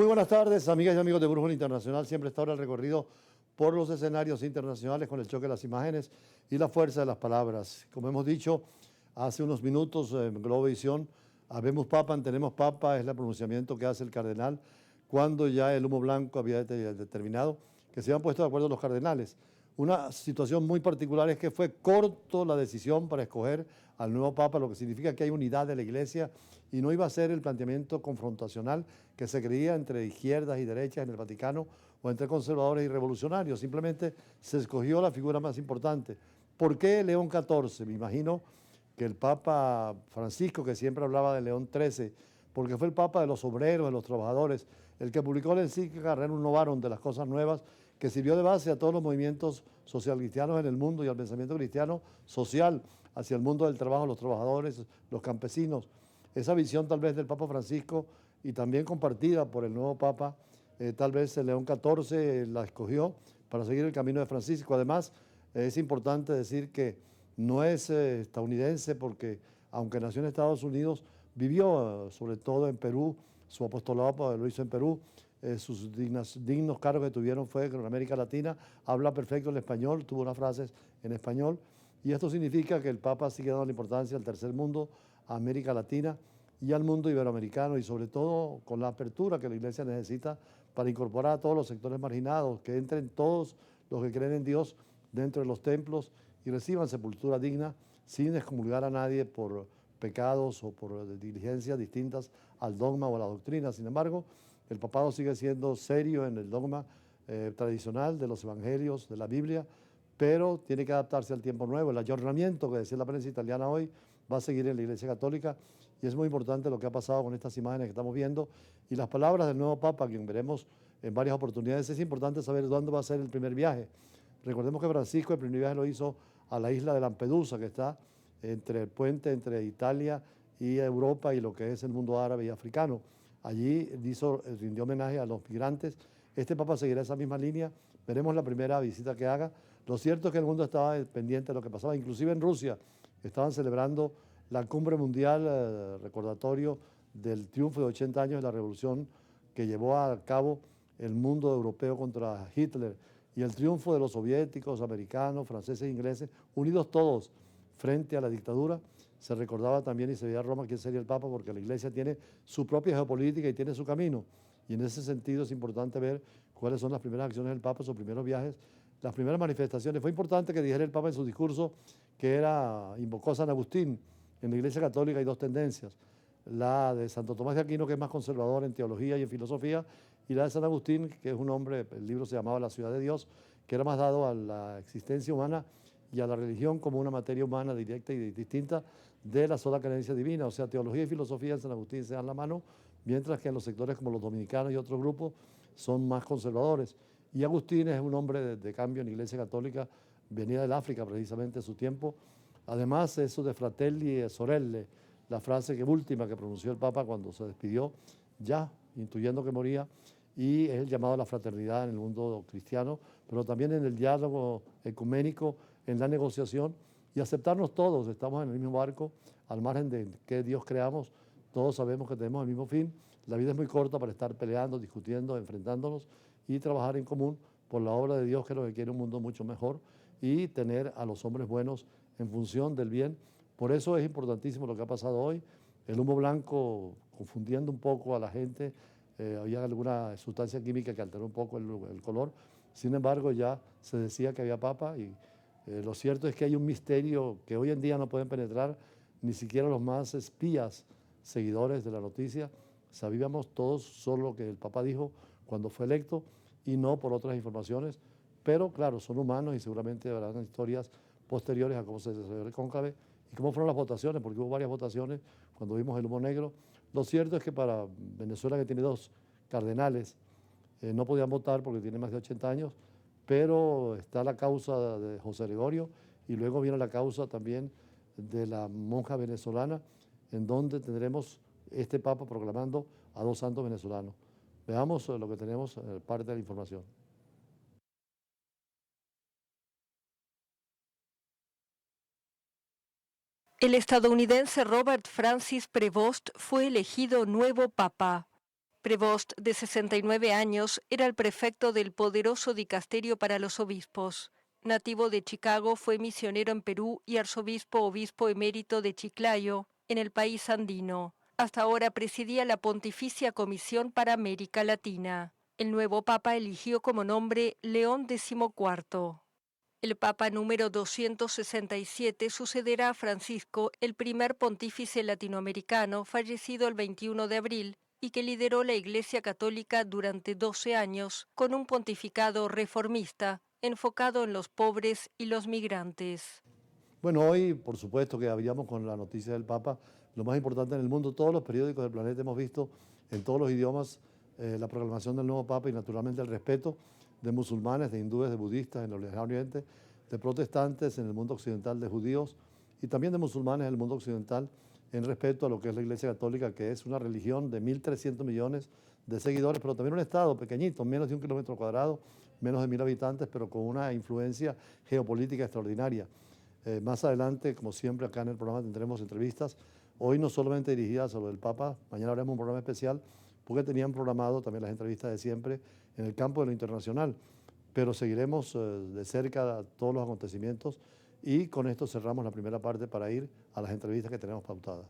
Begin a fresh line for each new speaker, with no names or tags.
Muy buenas tardes, amigas y amigos de Brújula Internacional. Siempre está ahora el recorrido por los escenarios internacionales con el choque de las imágenes y la fuerza de las palabras. Como hemos dicho hace unos minutos en Globovisión, habemos papa, tenemos papa, es el pronunciamiento que hace el cardenal cuando ya el humo blanco había determinado que se habían puesto de acuerdo los cardenales. Una situación muy particular es que fue corto la decisión para escoger al nuevo Papa, lo que significa que hay unidad de la Iglesia y no iba a ser el planteamiento confrontacional que se creía entre izquierdas y derechas en el Vaticano o entre conservadores y revolucionarios. Simplemente se escogió la figura más importante. ¿Por qué León XIV? Me imagino que el Papa Francisco, que siempre hablaba de León XIII, porque fue el Papa de los obreros, de los trabajadores, el que publicó la encíclica Rerum Novarum de las cosas nuevas, que sirvió de base a todos los movimientos social cristianos en el mundo y al pensamiento cristiano social hacia el mundo del trabajo, los trabajadores, los campesinos. Esa visión tal vez del Papa Francisco y también compartida por el nuevo Papa, tal vez el León XIV la escogió para seguir el camino de Francisco. Además, es importante decir que no es estadounidense porque, aunque nació en Estados Unidos, vivió sobre todo en Perú, su apostolado lo hizo en Perú, sus dignos cargos que tuvieron fue en América Latina, habla perfecto el español, tuvo unas frases en español, y esto significa que el Papa sigue dando la importancia al tercer mundo, a América Latina y al mundo iberoamericano, y sobre todo con la apertura que la Iglesia necesita para incorporar a todos los sectores marginados, que entren todos los que creen en Dios dentro de los templos y reciban sepultura digna sin excomulgar a nadie por pecados o por diligencias distintas al dogma o a la doctrina. Sin embargo, el papado sigue siendo serio en el dogma tradicional de los evangelios, de la Biblia, pero tiene que adaptarse al tiempo nuevo. El ayornamiento que decía la prensa italiana hoy va a seguir en la Iglesia Católica y es muy importante lo que ha pasado con estas imágenes que estamos viendo y las palabras del nuevo Papa, quien veremos en varias oportunidades. Es importante saber dónde va a ser el primer viaje. Recordemos que Francisco el primer viaje lo hizo a la isla de Lampedusa, que está entre el puente entre Italia y Europa y lo que es el mundo árabe y africano. Allí rindió homenaje a los migrantes. Este Papa seguirá esa misma línea. Veremos la primera visita que haga. Lo cierto es que el mundo estaba pendiente de lo que pasaba. Inclusive en Rusia estaban celebrando la cumbre mundial, recordatorio del triunfo de 80 años de la revolución que llevó a cabo el mundo europeo contra Hitler y el triunfo de los soviéticos, americanos, franceses e ingleses, unidos todos frente a la dictadura. Se recordaba también y se veía a Roma quién sería el Papa, porque la Iglesia tiene su propia geopolítica y tiene su camino. Y en ese sentido es importante ver cuáles son las primeras acciones del Papa, sus primeros viajes, las primeras manifestaciones. Fue importante que dijera el Papa en su discurso que invocó a San Agustín. En la Iglesia Católica hay dos tendencias, la de Santo Tomás de Aquino, que es más conservador en teología y en filosofía, y la de San Agustín, que es un hombre, el libro se llamaba La ciudad de Dios, que era más dado a la existencia humana y a la religión como una materia humana directa y distinta de la sola creencia divina. O sea, teología y filosofía en San Agustín se dan la mano, mientras que en los sectores como los dominicanos y otros grupos son más conservadores. Y Agustín es un hombre de cambio en la Iglesia Católica, venía del África precisamente en su tiempo. Además, eso de Fratelli e Sorelle, la frase última que pronunció el Papa cuando se despidió, ya intuyendo que moría, y es el llamado a la fraternidad en el mundo cristiano, pero también en el diálogo ecuménico, en la negociación y aceptarnos todos. Estamos en el mismo barco, al margen de que Dios creamos, todos sabemos que tenemos el mismo fin. La vida es muy corta para estar peleando, discutiendo, enfrentándonos y trabajar en común por la obra de Dios, que es lo que quiere un mundo mucho mejor, y tener a los hombres buenos en función del bien. Por eso es importantísimo lo que ha pasado hoy. El humo blanco confundiendo un poco a la gente, había alguna sustancia química que alteró un poco el color. Sin embargo, ya se decía que había papa y lo cierto es que hay un misterio que hoy en día no pueden penetrar ni siquiera los más espías, seguidores de la noticia. Sabíamos todos solo lo que el Papa dijo cuando fue electo y no por otras informaciones, pero claro, son humanos y seguramente habrán historias posteriores a cómo se desarrolló el cónclave y cómo fueron las votaciones, porque hubo varias votaciones cuando vimos el humo negro. Lo cierto es que para Venezuela, que tiene dos cardenales, no podían votar porque tienen más de 80 años, pero está la causa de José Gregorio y luego viene la causa también de la monja venezolana, en donde tendremos este Papa proclamando a dos santos venezolanos. Veamos lo que tenemos, parte de la información.
El estadounidense Robert Francis Prevost fue elegido nuevo papa. Prevost, de 69 años, era el prefecto del poderoso dicasterio para los obispos. Nativo de Chicago, fue misionero en Perú y obispo emérito de Chiclayo, en el país andino. Hasta ahora presidía la Pontificia Comisión para América Latina. El nuevo papa eligió como nombre León XIV. El papa número 267 sucederá a Francisco, el primer pontífice latinoamericano fallecido el 21 de abril y que lideró la Iglesia Católica durante 12 años con un pontificado reformista enfocado en los pobres y los migrantes.
Bueno, hoy, por supuesto, que habíamos con la noticia del Papa, lo más importante en el mundo, todos los periódicos del planeta hemos visto en todos los idiomas la proclamación del nuevo Papa y naturalmente el respeto de musulmanes, de hindúes, de budistas en el Lejano Oriente, de protestantes en el mundo occidental, de judíos y también de musulmanes en el mundo occidental en respeto a lo que es la Iglesia Católica, que es una religión de 1.300 millones de seguidores, pero también un estado pequeñito, menos de 1 kilómetro cuadrado, menos de 1.000 habitantes, pero con una influencia geopolítica extraordinaria. Más adelante, como siempre, acá en el programa tendremos entrevistas, hoy no solamente dirigidas a lo del Papa, mañana haremos un programa especial, porque tenían programado también las entrevistas de siempre en el campo de lo internacional, pero seguiremos de cerca todos los acontecimientos y con esto cerramos la primera parte para ir a las entrevistas que tenemos pautadas.